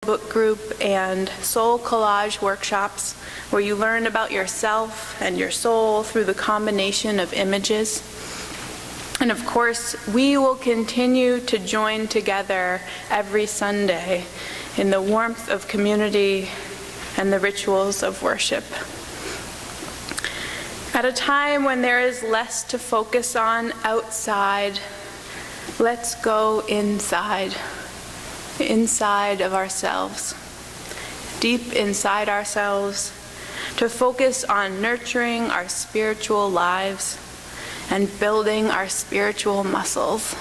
book group and soul collage workshops where you learn about yourself and your soul through the combination of images. And of course, we will continue to join together every Sunday in the warmth of community and the rituals of worship. At a time when there is less to focus on outside, let's go inside of ourselves, deep inside ourselves, to focus on nurturing our spiritual lives and building our spiritual muscles.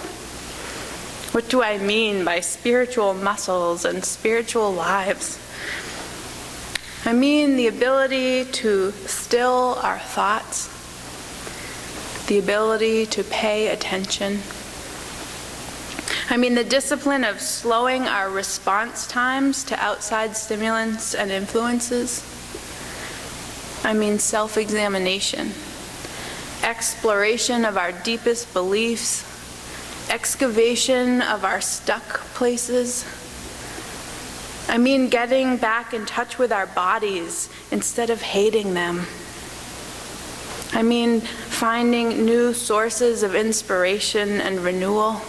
What do I mean by spiritual muscles and spiritual lives? I mean the ability to still our thoughts, the ability to pay attention. I mean the discipline of slowing our response times to outside stimulants and influences. I mean self-examination, exploration of our deepest beliefs, excavation of our stuck places. I mean getting back in touch with our bodies instead of hating them. I mean finding new sources of inspiration and renewal.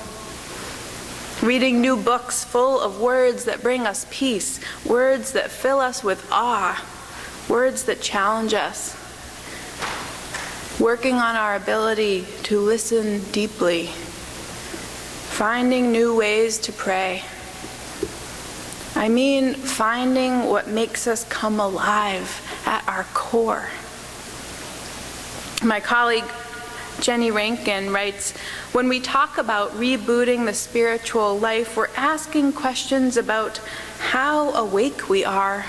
Reading new books full of words that bring us peace, words that fill us with awe, words that challenge us. Working on our ability to listen deeply. Finding new ways to pray. I mean finding what makes us come alive at our core. My colleague Jenny Rankin writes, when we talk about rebooting the spiritual life, we're asking questions about how awake we are,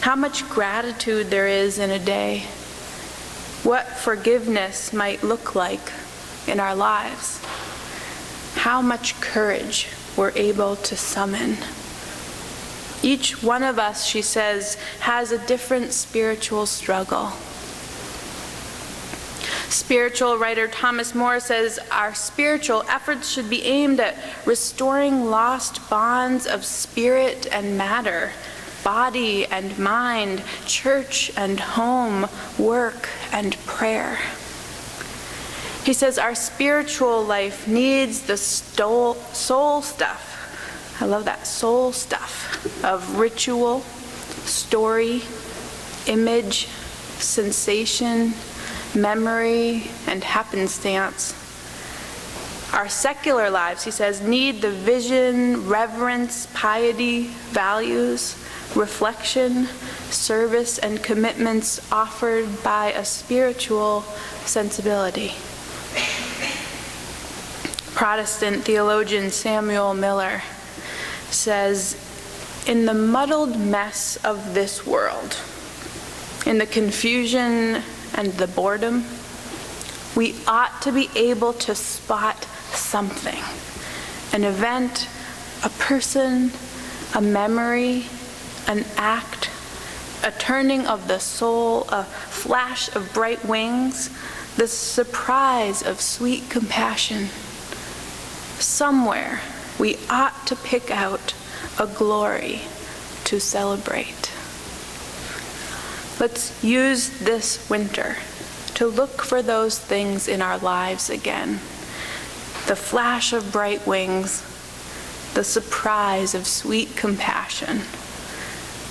how much gratitude there is in a day, what forgiveness might look like in our lives, how much courage we're able to summon. Each one of us, she says, has a different spiritual struggle. Spiritual writer Thomas More says our spiritual efforts should be aimed at restoring lost bonds of spirit and matter, body and mind, church and home, work and prayer. He says our spiritual life needs the soul stuff. I love that, soul stuff of ritual, story, image, sensation, memory, and happenstance. Our secular lives, he says, need the vision, reverence, piety, values, reflection, service, and commitments offered by a spiritual sensibility. Protestant theologian Samuel Miller says, in the muddled mess of this world, in the confusion and the boredom, we ought to be able to spot something, an event, a person, a memory, an act, a turning of the soul, a flash of bright wings, the surprise of sweet compassion. Somewhere we ought to pick out a glory to celebrate. Let's use this winter to look for those things in our lives again. The flash of bright wings, the surprise of sweet compassion,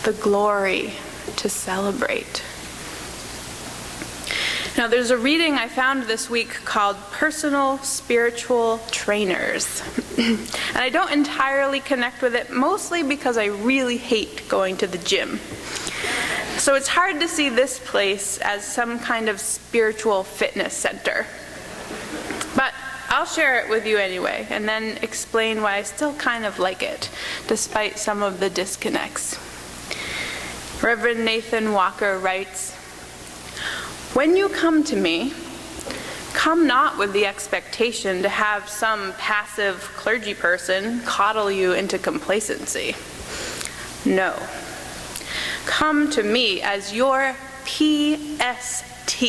the glory to celebrate. Now, there's a reading I found this week called Personal Spiritual Trainers. And I don't entirely connect with it, mostly because I really hate going to the gym. So it's hard to see this place as some kind of spiritual fitness center. But I'll share it with you anyway, and then explain why I still kind of like it, despite some of the disconnects. Reverend Nathan Walker writes, when you come to me, come not with the expectation to have some passive clergy person coddle you into complacency. No. Come to me as your PST,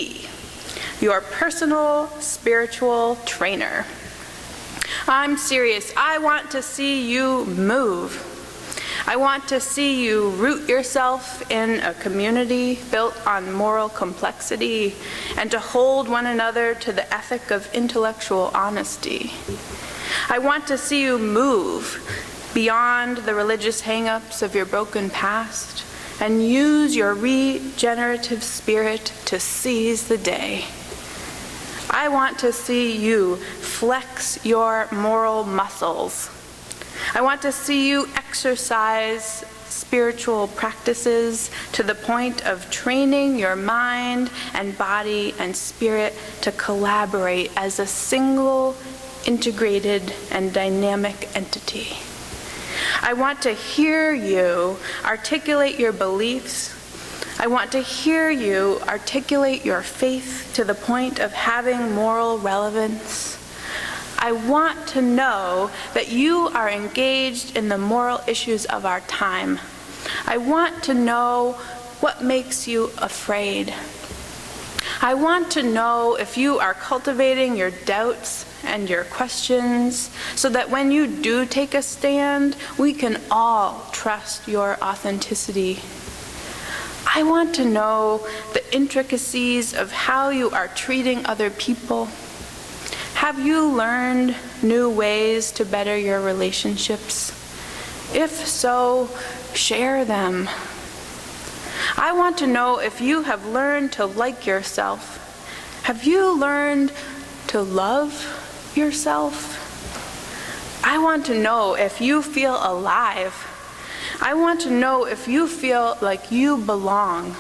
your personal spiritual trainer. I'm serious. I want to see you move. I want to see you root yourself in a community built on moral complexity and to hold one another to the ethic of intellectual honesty. I want to see you move beyond the religious hang-ups of your broken past and use your regenerative spirit to seize the day. I want to see you flex your moral muscles. I want to see you exercise spiritual practices to the point of training your mind and body and spirit to collaborate as a single, integrated, and dynamic entity. I want to hear you articulate your beliefs. I want to hear you articulate your faith to the point of having moral relevance. I want to know that you are engaged in the moral issues of our time. I want to know what makes you afraid. I want to know if you are cultivating your doubts and your questions so that when you do take a stand, we can all trust your authenticity. I want to know the intricacies of how you are treating other people. Have you learned new ways to better your relationships? If so, share them. I want to know if you have learned to like yourself. Have you learned to love yourself? I want to know if you feel alive. I want to know if you feel like you belong,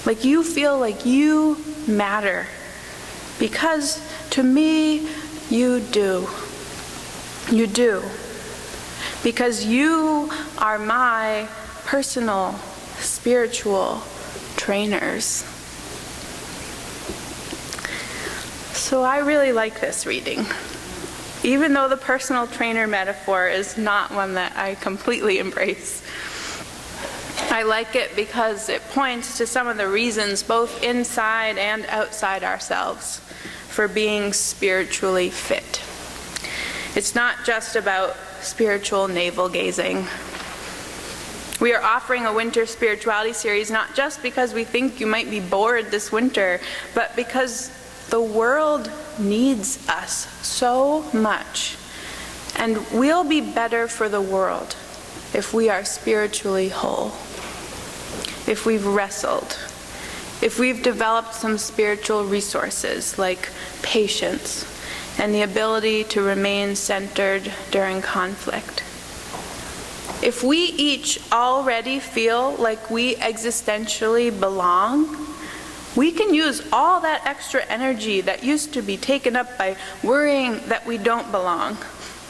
like you feel like you matter. Because to me, you do. You do. Because you are my personal spiritual trainers. So I really like this reading, even though the personal trainer metaphor is not one that I completely embrace. I like it because it points to some of the reasons, both inside and outside ourselves, for being spiritually fit. It's not just about spiritual navel-gazing. We are offering a winter spirituality series not just because we think you might be bored this winter, but because the world needs us so much. And we'll be better for the world if we are spiritually whole, if we've wrestled, if we've developed some spiritual resources like patience and the ability to remain centered during conflict. If we each already feel like we existentially belong, we can use all that extra energy that used to be taken up by worrying that we don't belong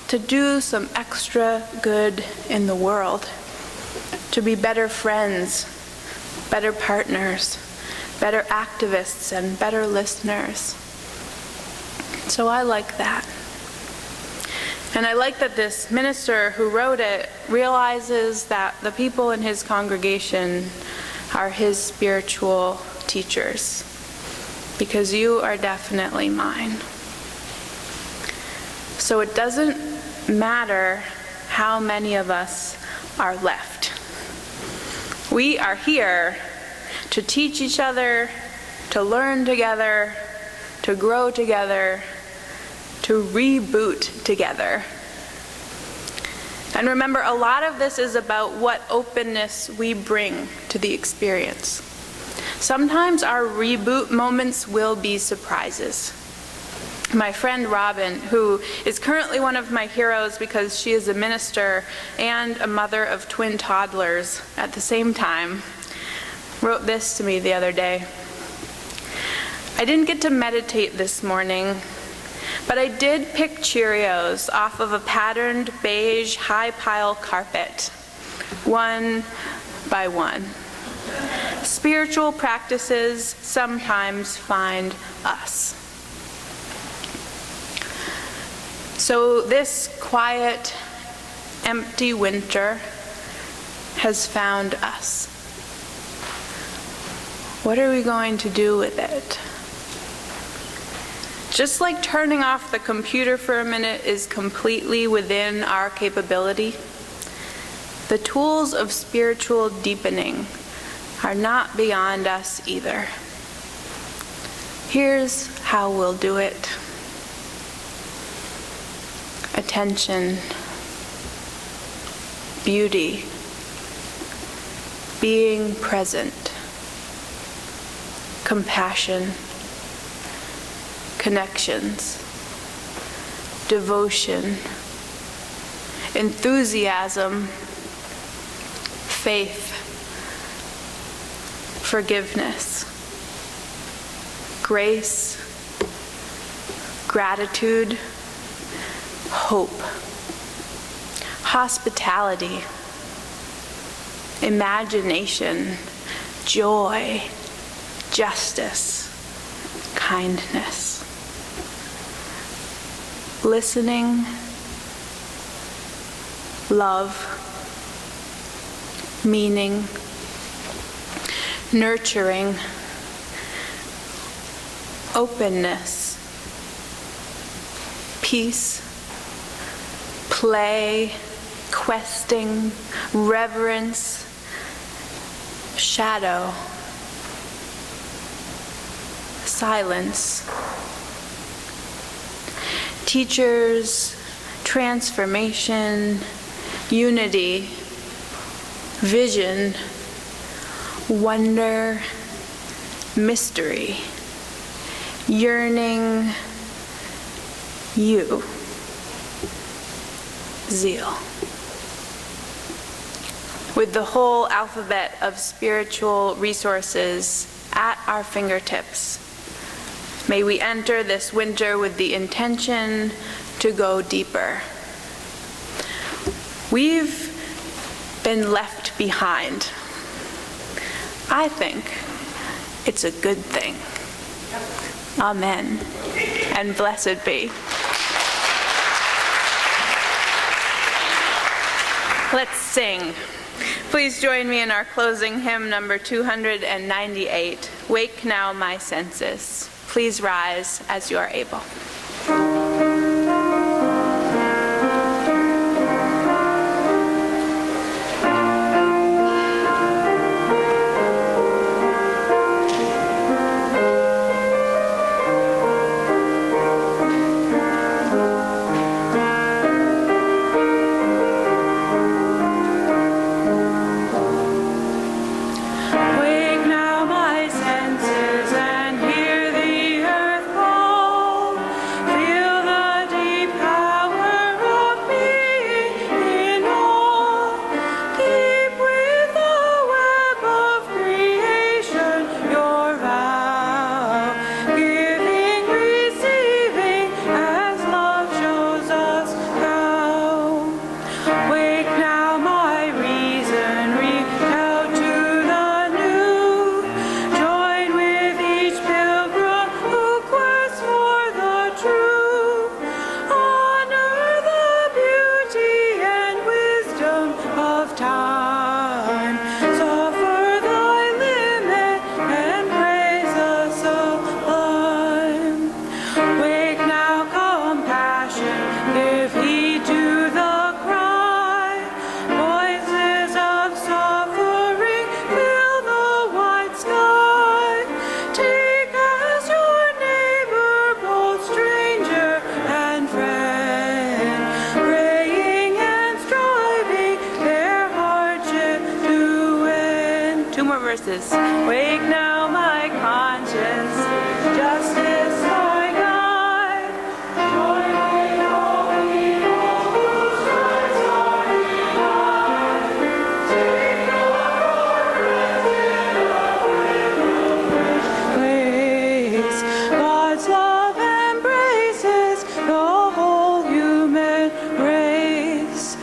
to do some extra good in the world, to be better friends, better partners, better activists, and better listeners. So I like that. And I like that this minister who wrote it realizes that the people in his congregation are his spiritual teachers, because you are definitely mine. So it doesn't matter how many of us are left. We are here to teach each other, to learn together, to grow together, to reboot together. And remember, a lot of this is about what openness we bring to the experience. Sometimes our reboot moments will be surprises. My friend Robin, who is currently one of my heroes because she is a minister and a mother of twin toddlers at the same time, wrote this to me the other day. I didn't get to meditate this morning, but I did pick Cheerios off of a patterned beige high pile carpet, one by one. Spiritual practices sometimes find us. So this quiet, empty winter has found us. What are we going to do with it? Just like turning off the computer for a minute is completely within our capability, The tools of spiritual deepening are not beyond us either. Here's how we'll do it. Attention, beauty, being present, compassion, connections, devotion, enthusiasm, faith, forgiveness, grace, gratitude, hope, hospitality, imagination, joy, justice, kindness, listening, love, meaning, nurturing, openness, peace, play, questing, reverence, shadow, silence, teachers, transformation, unity, vision, wonder, mystery, yearning, you, zeal. With the whole alphabet of spiritual resources at our fingertips, may we enter this winter with the intention to go deeper. We've been left behind. I think it's a good thing. Amen. And blessed be. Let's sing. Please join me in our closing hymn, number 298, Wake Now My Senses. Please rise as you are able. Wake now my conscience, justice my guide. Join me all whose stripes are denied. Take our place. God's love embraces the whole human race.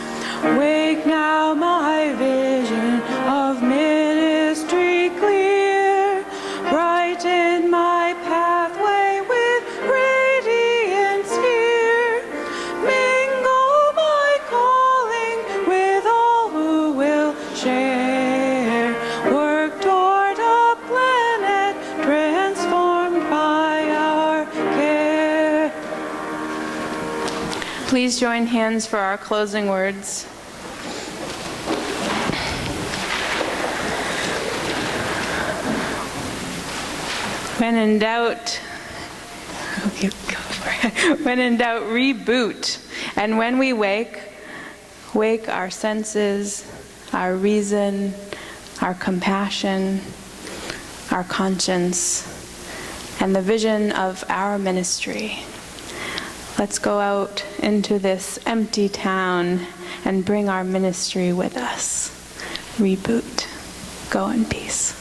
Wake now my vision of ministry clear, brighten my pathway with radiance here, mingle my calling with all who will share, work toward a planet transformed by our care. Please join hands for our closing words. When in doubt, okay, go for it. When in doubt, reboot. And when we wake our senses, our reason, our compassion, our conscience, and the vision of our ministry. Let's go out into this empty town and bring our ministry with us. Reboot. Go in peace.